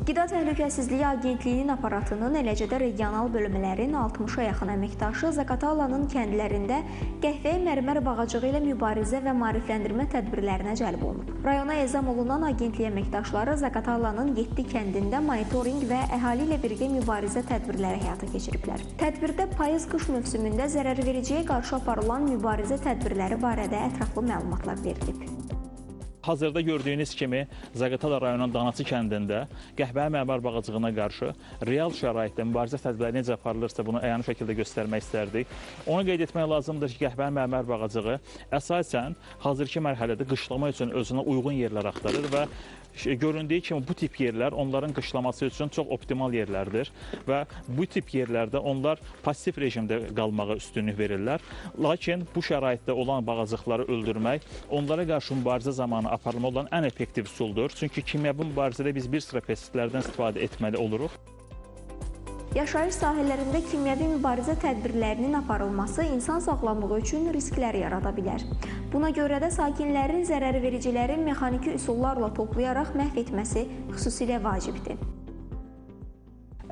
Qida Təhlükəsizliyi Agentliyinin aparatının, eləcə də regional bölmələrin 60-a yaxın əməkdaşı Zaqatalanın kəndlərində qəhvəyi mərmər bağacığı ilə mübarizə və maarifləndirmə tədbirlərinə cəlb olunub. Rayona ezam olunan agentlik əməkdaşları Zaqatalanın 7 kəndində monitorinq və əhali ilə birgə mübarizə tədbirləri həyata keçiriblər. Tədbirdə payız-qış mövsümündə zərərvericiyə qarşı aparılan mübarizə tədbirləri barədə ətraflı məlumatlar verilib. Hazırda gördüyünüz kimi Zaqatala rayonunun Danası kəndində qəhvəyi mərmər bağacığına qarşı real şəraitdə mübarizə tədbirləri necə aparılırsa bunu əyani şəkildə göstərmək istərdik. Onu qeyd etmək lazımdır ki, qəhvəyi mərmər bağacığı əsasən hazırki mərhələdə qışlama üçün özünə uyğun yerlər axtarır və göründüyü kimi bu tip yerlər onların qışlaması üçün çox optimal yerlərdir və bu tip yerlərdə onlar pasiv rejimdə qalmağa üstünlük verirlər. Lakin bu şəraitdə olan bağacıqları öldürmək onlara qarşı mübarizə zamanı aparılma olan ən effektiv üsuldur. Çünki kimyəvi mübarizədə biz bir sıra pestisitlərdən istifadə etməli oluruq. Yaşayış sahələrində kimyəvi mübarizə tədbirlərinin aparılması insan sağlamlığı üçün risklər yarada bilər. Buna görə də sakinlərin zərərvericiləri mexaniki üsullarla toplayaraq məhv etməsi xüsusilə vacibdir.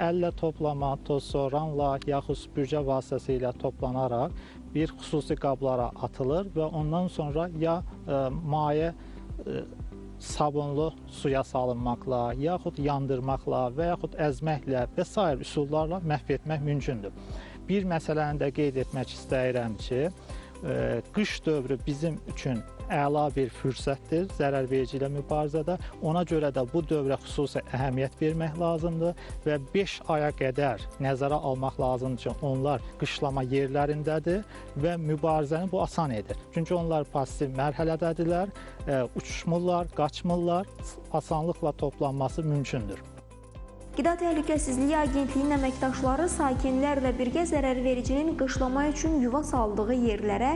Əllə toplama, toz soranla yaxud süpürgə vasitəsilə toplanaraq bir xüsusi qablara atılır və ondan sonra ya maye sabunlu suya salınmaqla, yaxud yandırmaqla və yaxud əzməklə və s. üsullarla məhv etmək mümkündür. Bir məsələni də qeyd etmək istəyirəm ki, qış dövrü bizim üçün əla bir fürsətdir zərərverici ilə mübarizədə. Ona görə də bu dövrə xüsusi əhəmiyyət vermək lazımdır və 5 aya qədər nəzərə almaq lazımdır ki, onlar qışlama yerlərindədir və mübarizəni bu asan edir. Çünki onlar pasiv mərhələdədirlər, uçmurlar, qaçmırlar, asanlıqla toplanması mümkündür. Qida Təhlükəsizliyi Agentliyinin əməkdaşları sakinlərlə birgə zərərvericinin qışlama üçün yuva saldığı yerlərə,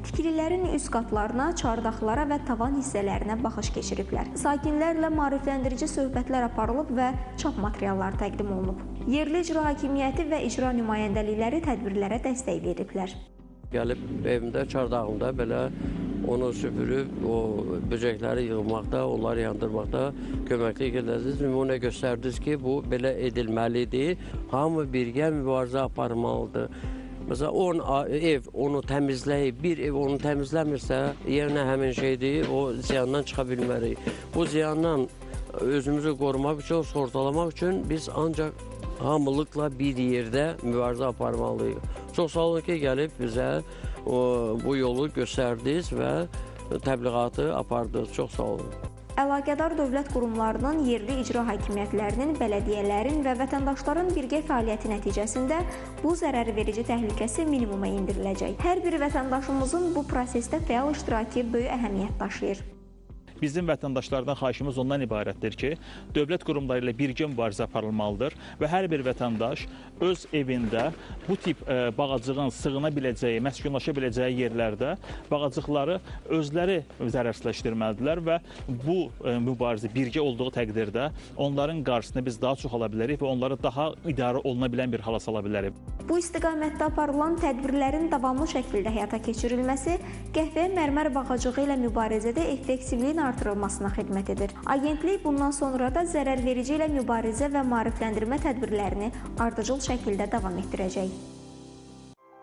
tikililərin üst qatlarına, çardaqlara və tavan hissələrinə baxış keçiriblər. Sakinlərlə maarifləndirici söhbətlər aparılıb və çap materialları təqdim olunub. Yerli icra hakimiyyəti və icra nümayəndəlikləri tədbirlərə dəstək veriblər. Gəlib evimdə, çardağımda belə onu süpürüb, o böcəkləri yığmaqda, onları yandırmaqda köməklik edəcəksiniz. Nümunə göstərdiniz ki, bu belə edilməlidir. Hamı birgə mübarizə aparmalıdır. Məsələn, ev onu təmizləyib, bir ev onu təmizləmirsə, yerinə həmin şeydir, o ziyandan çıxa bilmərik. Bu ziyandan özümüzü qorumaq üçün, sığortalamaq üçün biz ancaq hamılıqla bir yerdə mübarizə aparmalıyıq. Çox sağ olun ki, gəlib bizə bu yolu göstərdiniz və təbliğatı apardınız. Çox sağ olun. Əlaqədar dövlət qurumlarının, yerli icra hakimiyyətlərinin, bələdiyyələrin və vətəndaşların birgə fəaliyyəti nəticəsində bu zərərverici təhlükəsi minimuma endiriləcək. Hər bir vətəndaşımızın bu prosesdə fəal iştirakı böyük əhəmiyyət daşıyır. Bizim vətəndaşlardan xahişimiz ondan ibarətdir ki, dövlət qurumları ilə birgə mübarizə aparılmalıdır və hər bir vətəndaş öz evində bu tip bağacığın sığına biləcəyi, məskunlaşa biləcəyi yerlərdə bağacıqları özləri zərərsizləşdirməlidirlər və bu mübarizə birgə olduğu təqdirdə onların qarşısını biz daha çox ala bilərik və onları daha idarə oluna bilən bir hala sala bilərik. Bu istiqamətdə aparılan tədbirlərin davamlı şəkildə həyata keçirilməsi qəhvəyi mərmər bağacığı ilə mübarizədə effektivliyin artırılmasına xidmət edir. Agentlik bundan sonra da zərərverici ilə mübarizə və maarifləndirmə tədbirlərini ardıcıl şəkildə davam etdirəcək.